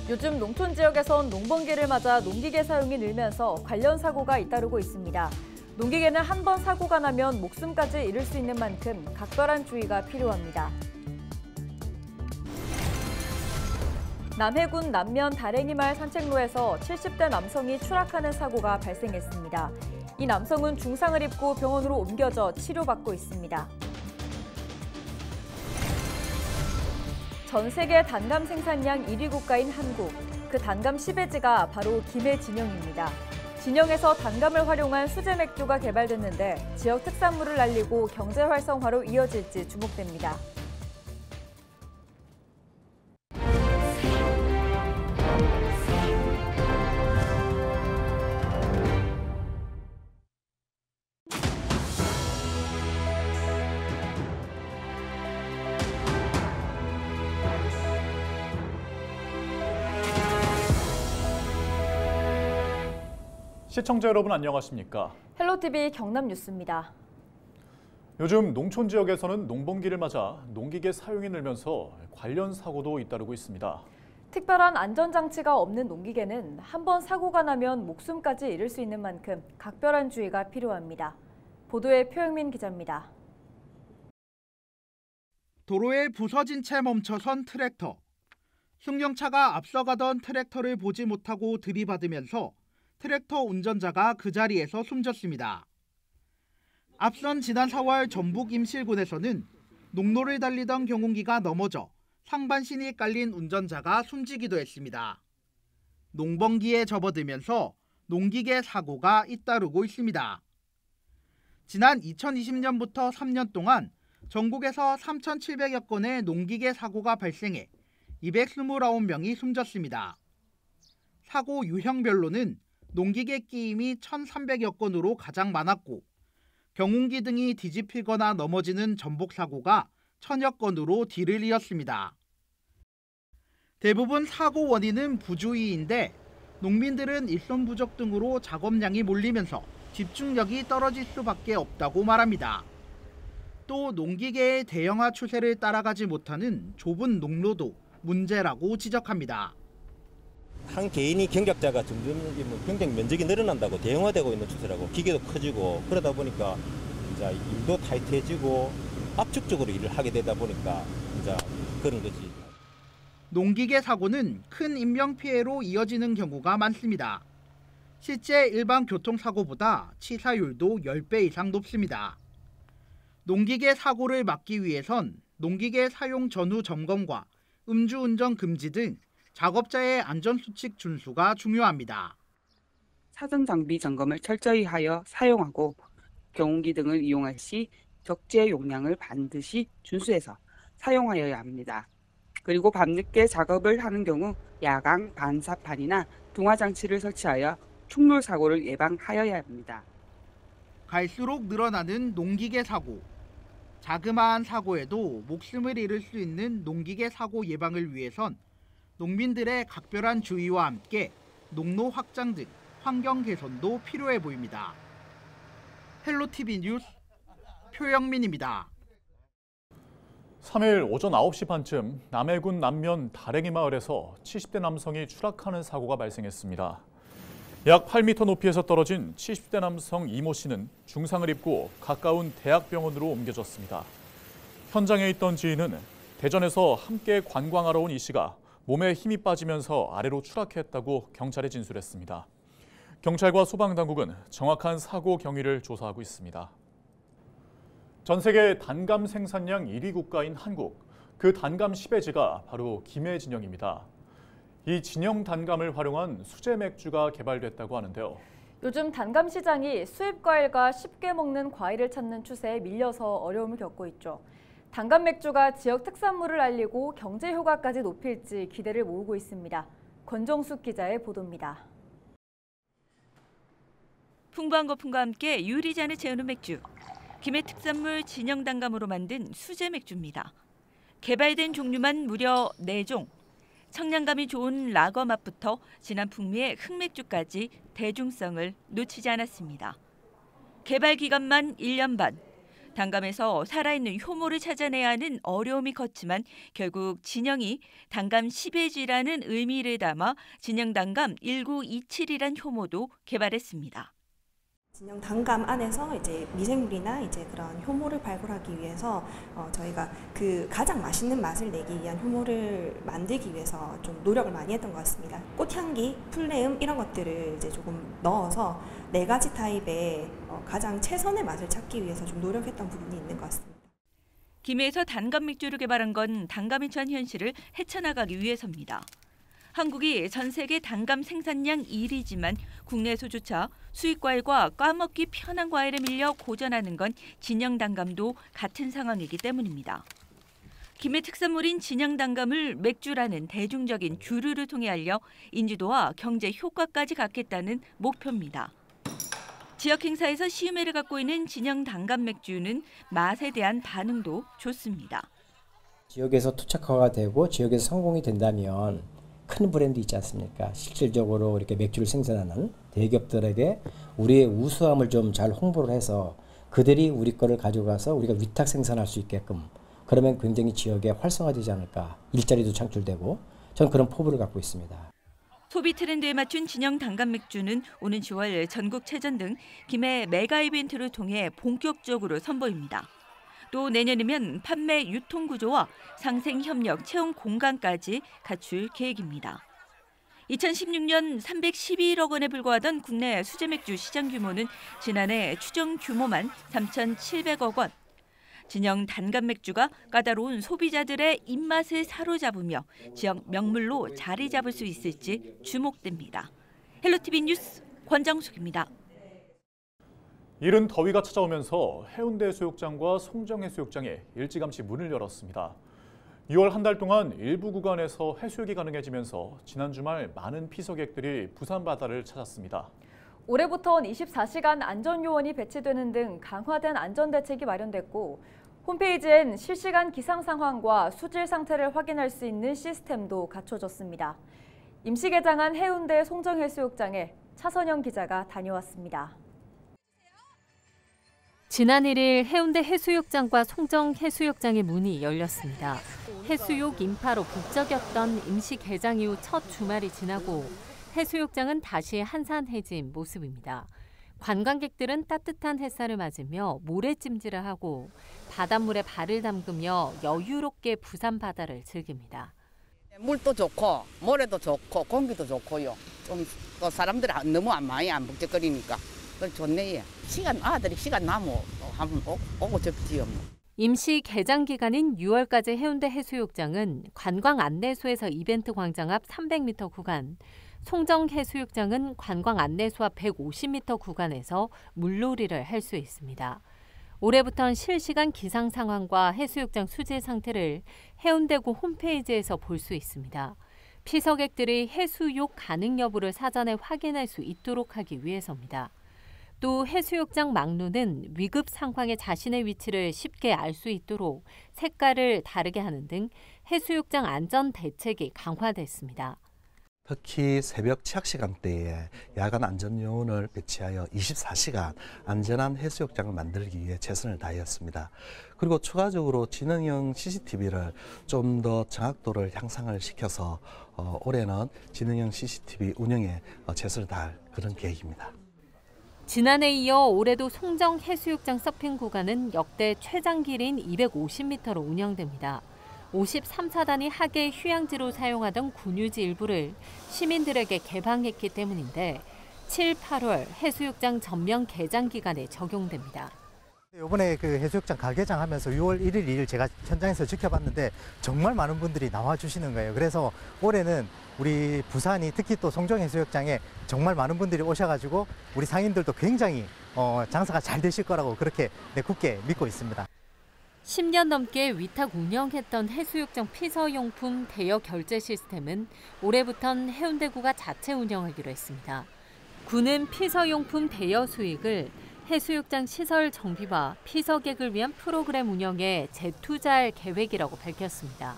요즘 농촌 지역에선 농번기를 맞아 농기계 사용이 늘면서 관련 사고가 잇따르고 있습니다. 농기계는 한 번 사고가 나면 목숨까지 잃을 수 있는 만큼 각별한 주의가 필요합니다. 남해군 남면 다랭이마을 산책로에서 70대 남성이 추락하는 사고가 발생했습니다. 이 남성은 중상을 입고 병원으로 옮겨져 치료받고 있습니다. 전 세계 단감 생산량 1위 국가인 한국, 그 단감 시베지가 바로 김해진영입니다. 진영에서 단감을 활용한 수제 맥주가 개발됐는데 지역 특산물을 알리고 경제 활성화로 이어질지 주목됩니다. 시청자 여러분 안녕하십니까? 헬로티비 경남뉴스입니다. 요즘 농촌 지역에서는 농번기를 맞아 농기계 사용이 늘면서 관련 사고도 잇따르고 있습니다. 특별한 안전장치가 없는 농기계는 한 번 사고가 나면 목숨까지 잃을 수 있는 만큼 각별한 주의가 필요합니다. 보도에 표영민 기자입니다. 도로에 부서진 채 멈춰선 트랙터. 승용차가 앞서가던 트랙터를 보지 못하고 들이받으면서 트랙터 운전자가 그 자리에서 숨졌습니다. 앞선 지난 4월 전북 임실군에서는 농로를 달리던 경운기가 넘어져 상반신이 깔린 운전자가 숨지기도 했습니다. 농번기에 접어들면서 농기계 사고가 잇따르고 있습니다. 지난 2020년부터 3년 동안 전국에서 3,700여 건의 농기계 사고가 발생해 229명이 숨졌습니다. 사고 유형별로는 농기계 끼임이 1,300여 건으로 가장 많았고 경운기 등이 뒤집히거나 넘어지는 전복 사고가 1,000여 건으로 뒤를 이었습니다. 대부분 사고 원인은 부주의인데 농민들은 일손 부족 등으로 작업량이 몰리면서 집중력이 떨어질 수밖에 없다고 말합니다. 또 농기계의 대형화 추세를 따라가지 못하는 좁은 농로도 문제라고 지적합니다. 한 개인이 경작자가 점점 경작 면적이 늘어난다고 대형화되고 있는 추세라고 기계도 커지고 그러다 보니까 이제 일도 타이트해지고 압축적으로 일을 하게 되다 보니까 이제 그런 거지. 농기계 사고는 큰 인명피해로 이어지는 경우가 많습니다. 실제 일반 교통사고보다 치사율도 10배 이상 높습니다. 농기계 사고를 막기 위해선 농기계 사용 전후 점검과 음주운전 금지 등 작업자의 안전수칙 준수가 중요합니다. 사전 장비 점검을 철저히 하여 사용하고 경운기 등을 이용할 시 적재 용량을 반드시 준수해서 사용하여야 합니다. 그리고 밤늦게 작업을 하는 경우 야광 반사판이나 중화장치를 설치하여 충돌 사고를 예방하여야 합니다. 갈수록 늘어나는 농기계 사고. 자그마한 사고에도 목숨을 잃을 수 있는 농기계 사고 예방을 위해선 농민들의 각별한 주의와 함께 농로 확장 등 환경 개선도 필요해 보입니다. 헬로티비 뉴스 표영민입니다. 3일 오전 9시 반쯤 남해군 남면 다랭이 마을에서 70대 남성이 추락하는 사고가 발생했습니다. 약 8m 높이에서 떨어진 70대 남성 이모 씨는 중상을 입고 가까운 대학병원으로 옮겨졌습니다. 현장에 있던 지인은 대전에서 함께 관광하러 온 이 씨가 몸에 힘이 빠지면서 아래로 추락했다고 경찰에 진술했습니다. 경찰과 소방당국은 정확한 사고 경위를 조사하고 있습니다. 전 세계 단감 생산량 1위 국가인 한국, 그 단감 시베지가 바로 김해진영입니다. 이 진영 단감을 활용한 수제 맥주가 개발됐다고 하는데요. 요즘 단감 시장이 수입 과일과 쉽게 먹는 과일을 찾는 추세에 밀려서 어려움을 겪고 있죠. 단감 맥주가 지역 특산물을 알리고 경제 효과까지 높일지 기대를 모으고 있습니다. 권정숙 기자의 보도입니다. 풍부한 거품과 함께 유리잔을 채우는 맥주. 김해 특산물 진영 단감으로 만든 수제 맥주입니다. 개발된 종류만 무려 4종. 청량감이 좋은 라거 맛부터 진한 풍미의 흑맥주까지 대중성을 놓치지 않았습니다. 개발 기간만 1년 반. 단감에서 살아있는 효모를 찾아내야 하는 어려움이 컸지만 결국 진영이 단감 10회지라는 의미를 담아 진영 단감 1927이란 효모도 개발했습니다. 진영 단감 안에서 이제 미생물이나 이제 그런 효모를 발굴하기 위해서 저희가 그 가장 맛있는 맛을 내기 위한 효모를 만들기 위해서 좀 노력을 많이 했던 것 같습니다. 꽃향기, 풀내음 이런 것들을 이제 조금 넣어서 4가지 타입의 가장 최선의 맛을 찾기 위해서 좀 노력했던 부분이 있는 것 같습니다. 김해에서 단감 맥주를 개발한 건 단감이 처한 현실을 헤쳐나가기 위해서입니다. 한국이 전 세계 단감 생산량 1위지만 국내에서조차 수입 과일과 까먹기 편한 과일에 밀려 고전하는 건 진영 단감도 같은 상황이기 때문입니다. 김해 특산물인 진영 단감을 맥주라는 대중적인 주류를 통해 알려 인지도와 경제 효과까지 갖겠다는 목표입니다. 지역 행사에서 시음회를 갖고 있는 진영 단감 맥주는 맛에 대한 반응도 좋습니다. 지역에서 토착화가 되고 지역에서 성공이 된다면 큰 브랜드 있지 않습니까? 실질적으로 이렇게 맥주를 생산하는 대기업들에게 우리의 우수함을 좀 잘 홍보를 해서 그들이 우리 거를 가져가서 우리가 위탁 생산할 수 있게끔 그러면 굉장히 지역에 활성화되지 않을까. 일자리도 창출되고 저는 그런 포부를 갖고 있습니다. 소비 트렌드에 맞춘 진영 단감 맥주는 오는 10월 전국체전 등 김해 메가 이벤트를 통해 본격적으로 선보입니다. 또 내년이면 판매 유통 구조와 상생 협력 채용 공간까지 갖출 계획입니다. 2016년 312억 원에 불과하던 국내 수제 맥주 시장 규모는 지난해 추정 규모만 3,700억 원. 진영 단감 맥주가 까다로운 소비자들의 입맛을 사로잡으며 지역 명물로 자리 잡을 수 있을지 주목됩니다. 헬로티비 뉴스 권정숙입니다. 이른 더위가 찾아오면서 해운대 해수욕장과 송정 해수욕장에 일찌감치 문을 열었습니다. 6월 한 달 동안 일부 구간에서 해수욕이 가능해지면서 지난 주말 많은 피서객들이 부산 바다를 찾았습니다. 올해부터는 24시간 안전요원이 배치되는 등 강화된 안전대책이 마련됐고 홈페이지엔 실시간 기상 상황과 수질 상태를 확인할 수 있는 시스템도 갖춰졌습니다. 임시 개장한 해운대 송정 해수욕장에 차선영 기자가 다녀왔습니다. 지난 1일 해운대 해수욕장과 송정 해수욕장의 문이 열렸습니다. 해수욕 인파로 북적였던 임시 개장 이후 첫 주말이 지나고 해수욕장은 다시 한산해진 모습입니다. 관광객들은 따뜻한 햇살을 맞으며 모래찜질을 하고 바닷물에 발을 담그며 여유롭게 부산 바다를 즐깁니다. 물도 좋고 모래도 좋고 공기도 좋고요. 좀 또 사람들이 너무 많이 안 북적거리니까 좋네요. 아들이 시간 나면 한번 오고 접지요. 임시 개장 기간인 6월까지 해운대 해수욕장은 관광 안내소에서 이벤트 광장 앞 300m 구간, 송정 해수욕장은 관광 안내소 앞 150m 구간에서 물놀이를 할 수 있습니다. 올해부터는 실시간 기상 상황과 해수욕장 수질 상태를 해운대구 홈페이지에서 볼 수 있습니다. 피서객들이 해수욕 가능 여부를 사전에 확인할 수 있도록 하기 위해서입니다. 또 해수욕장 막루는 위급 상황에 자신의 위치를 쉽게 알 수 있도록 색깔을 다르게 하는 등 해수욕장 안전 대책이 강화됐습니다. 특히 새벽 취약 시간대에 야간 안전요원을 배치하여 24시간 안전한 해수욕장을 만들기 위해 최선을 다하였습니다. 그리고 추가적으로 지능형 CCTV를 좀 더 정확도를 향상을 시켜서 올해는 지능형 CCTV 운영에 최선을 다할 그런 계획입니다. 지난해에 이어 올해도 송정 해수욕장 서핑 구간은 역대 최장길인 250m로 운영됩니다. 53사단이 하계 휴양지로 사용하던 군유지 일부를 시민들에게 개방했기 때문인데 7, 8월 해수욕장 전면 개장 기간에 적용됩니다. 이번에 그 해수욕장 가개장하면서 6월 1일, 2일 제가 현장에서 지켜봤는데 정말 많은 분들이 나와주시는 거예요. 그래서 올해는 우리 부산이 특히 또 송정 해수욕장에 정말 많은 분들이 오셔가지고 우리 상인들도 굉장히 장사가 잘 되실 거라고 그렇게 굳게 믿고 있습니다. 10년 넘게 위탁 운영했던 해수욕장 피서용품 대여 결제 시스템은 올해부터는 해운대구가 자체 운영하기로 했습니다. 구는 피서용품 대여 수익을 해수욕장 시설 정비와 피서객을 위한 프로그램 운영에 재투자할 계획이라고 밝혔습니다.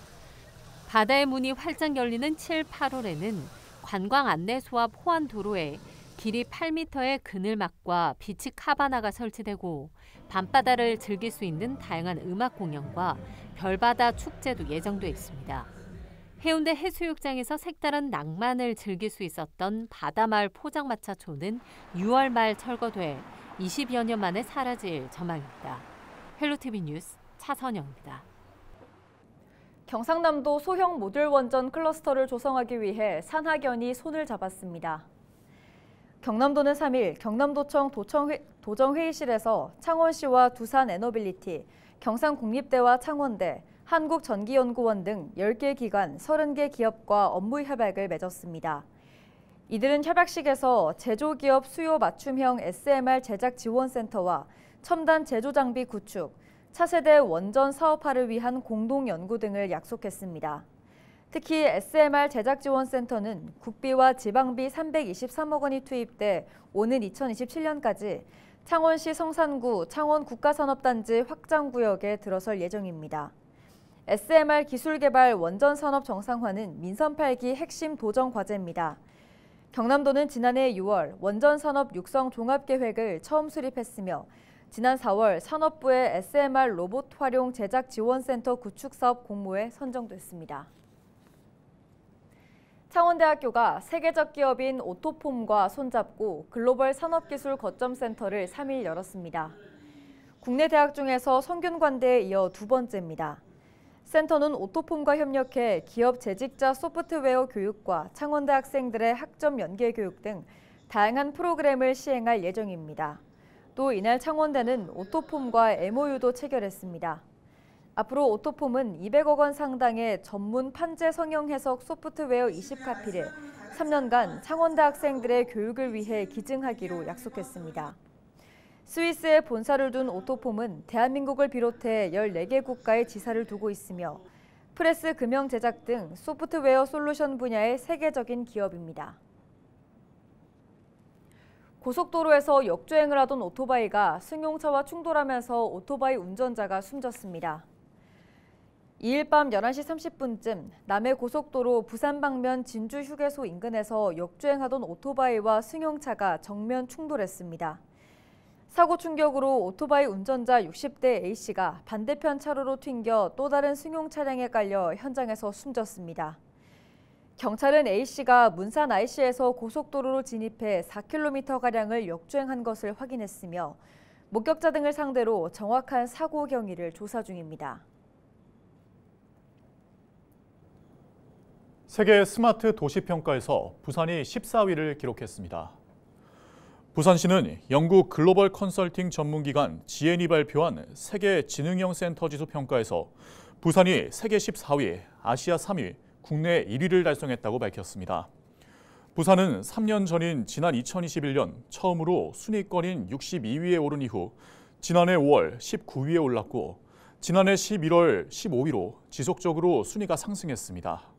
바다의 문이 활짝 열리는 7, 8월에는 관광 안내소 앞 호안도로에 길이 8m의 그늘막과 비치 카바나가 설치되고 밤바다를 즐길 수 있는 다양한 음악 공연과 별바다 축제도 예정돼 있습니다. 해운대 해수욕장에서 색다른 낭만을 즐길 수 있었던 바다마을 포장마차촌은 6월 말 철거돼 20여 년 만에 사라질 전망입니다. 헬로티비 뉴스 차선영입니다. 경상남도 소형 모듈 원전 클러스터를 조성하기 위해 산하견이 손을 잡았습니다. 경남도는 3일 경남도청 도정회의실에서 창원시와 두산에너빌리티, 경상국립대와 창원대, 한국전기연구원 등 10개 기관, 30개 기업과 업무 협약을 맺었습니다. 이들은 협약식에서 제조기업 수요 맞춤형 SMR 제작 지원센터와 첨단 제조장비 구축, 차세대 원전 사업화를 위한 공동연구 등을 약속했습니다. 특히 SMR 제작지원센터는 국비와 지방비 323억 원이 투입돼 오는 2027년까지 창원시 성산구 창원국가산업단지 확장구역에 들어설 예정입니다. SMR 기술개발 원전산업 정상화는 민선 8기 핵심 도전 과제입니다. 경남도는 지난해 6월 원전산업 육성 종합계획을 처음 수립했으며 지난 4월 산업부의 SMR 로봇 활용 제작 지원센터 구축 사업 공모에 선정됐습니다. 창원대학교가 세계적 기업인 오토폼과 손잡고 글로벌 산업기술 거점센터를 3일 열었습니다. 국내 대학 중에서 성균관대에 이어 두 번째입니다. 센터는 오토폼과 협력해 기업 재직자 소프트웨어 교육과 창원대 학생들의 학점 연계 교육 등 다양한 프로그램을 시행할 예정입니다. 또 이날 창원대는 오토폼과 MOU도 체결했습니다. 앞으로 오토폼은 200억 원 상당의 전문 판재 성형 해석 소프트웨어 20카피를 3년간 창원대 학생들의 교육을 위해 기증하기로 약속했습니다. 스위스에 본사를 둔 오토폼은 대한민국을 비롯해 14개 국가에 지사를 두고 있으며 프레스 금형 제작 등 소프트웨어 솔루션 분야의 세계적인 기업입니다. 고속도로에서 역주행을 하던 오토바이가 승용차와 충돌하면서 오토바이 운전자가 숨졌습니다. 2일 밤 11시 30분쯤 남해 고속도로 부산 방면 진주 휴게소 인근에서 역주행하던 오토바이와 승용차가 정면 충돌했습니다. 사고 충격으로 오토바이 운전자 60대 A씨가 반대편 차로로 튕겨 또 다른 승용 차량에 깔려 현장에서 숨졌습니다. 경찰은 A씨가 문산 IC에서 고속도로로 진입해 4km가량을 역주행한 것을 확인했으며 목격자 등을 상대로 정확한 사고 경위를 조사 중입니다. 세계 스마트 도시 평가에서 부산이 14위를 기록했습니다. 부산시는 영국 글로벌 컨설팅 전문기관 GN이 발표한 세계 지능형 센터 지수 평가에서 부산이 세계 14위, 아시아 3위, 국내 1위를 달성했다고 밝혔습니다. 부산은 3년 전인 지난 2021년 처음으로 순위권인 62위에 오른 이후 지난해 5월 19위에 올랐고 지난해 11월 15위로 지속적으로 순위가 상승했습니다.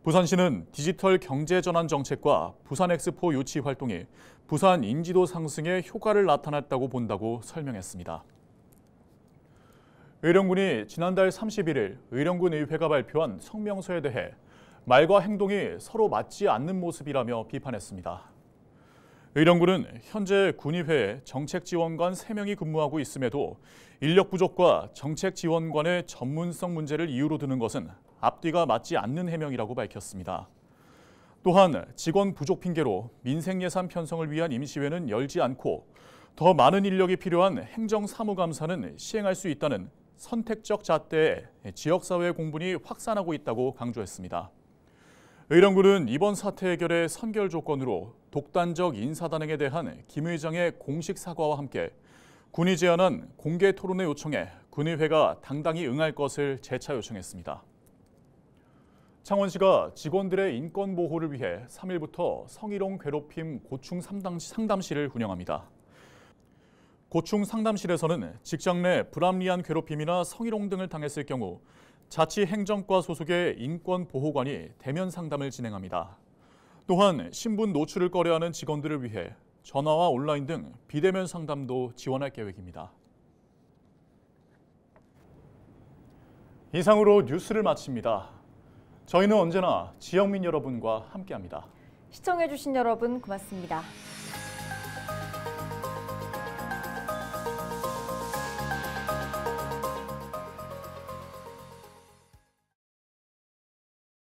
부산시는 디지털 경제 전환 정책과 부산 엑스포 유치 활동이 부산 인지도 상승에 효과를 나타냈다고 본다고 설명했습니다. 의령군이 지난달 31일 의령군 의회가 발표한 성명서에 대해 말과 행동이 서로 맞지 않는 모습이라며 비판했습니다. 의령군은 현재 군의회에 정책지원관 3명이 근무하고 있음에도 인력 부족과 정책지원관의 전문성 문제를 이유로 드는 것은 앞뒤가 맞지 않는 해명이라고 밝혔습니다. 또한 직원 부족 핑계로 민생예산 편성을 위한 임시회는 열지 않고 더 많은 인력이 필요한 행정사무감사는 시행할 수 있다는 선택적 잣대에 지역사회 공분이 확산하고 있다고 강조했습니다. 의령군은 이번 사태 해결의 선결 조건으로 독단적 인사단행에 대한 김 의장의 공식 사과와 함께 군이 제안한 공개 토론회 요청에 군의회가 당당히 응할 것을 재차 요청했습니다. 창원시가 직원들의 인권 보호를 위해 3일부터 성희롱 괴롭힘 고충 상담실을 운영합니다. 고충 상담실에서는 직장 내 불합리한 괴롭힘이나 성희롱 등을 당했을 경우 자치행정과 소속의 인권보호관이 대면 상담을 진행합니다. 또한 신분 노출을 꺼려하는 직원들을 위해 전화와 온라인 등 비대면 상담도 지원할 계획입니다. 이상으로 뉴스를 마칩니다. 저희는 언제나 지역민 여러분과 함께합니다. 시청해주신 여러분 고맙습니다.